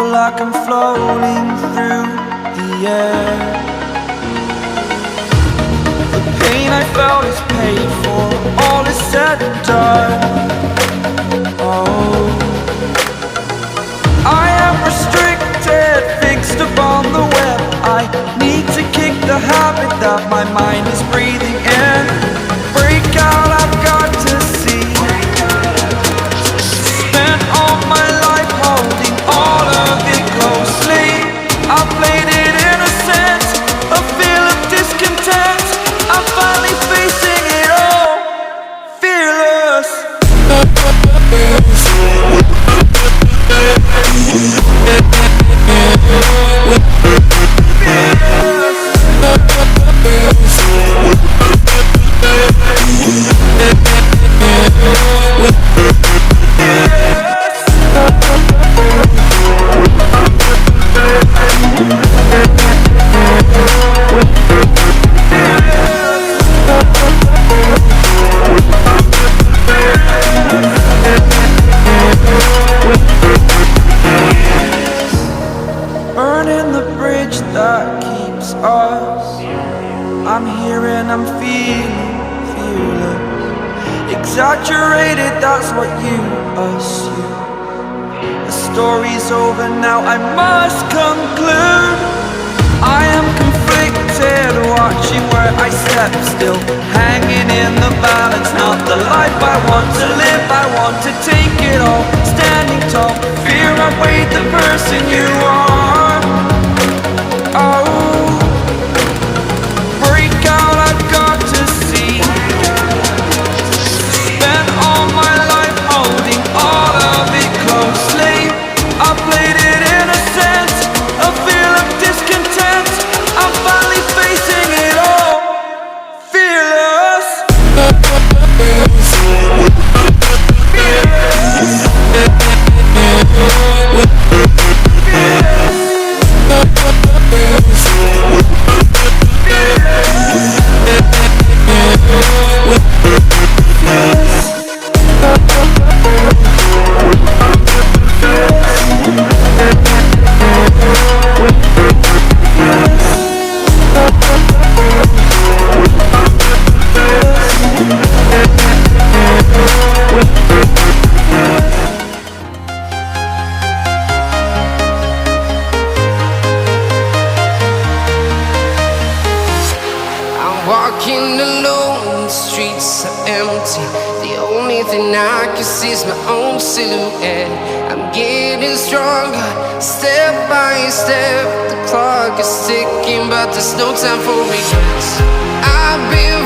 like I'm floating through the air. The pain I felt is paid for, all is said and done. Oh, I am restricted, fixed upon the web. I need to kick the habit that my mind is breathing in. Break out, I've got to see. Spent all my life holding all of it closely. I played it innocent, a feel of discontent. I'm finally facing it all, fearless. Burning the bridge that keeps us. I'm here and I'm feeling fearless. Exaggerated, that's what you assume. The story's over now, I must conclude. I am conflicted, watching where I step still, hanging in the balance. Not the life I want to live, I want to take it all. Standing tall, fear I weighed the person you are. Oh, break out, I've got to see. Spent all my life holding all of it closely. I played it innocent, a feel of discontent. I'm finally facing it all, fearless. Walking alone, the streets are empty. The only thing I can see is my own silhouette. I'm getting stronger, step by step. The clock is ticking, but there's no time for regrets. I've been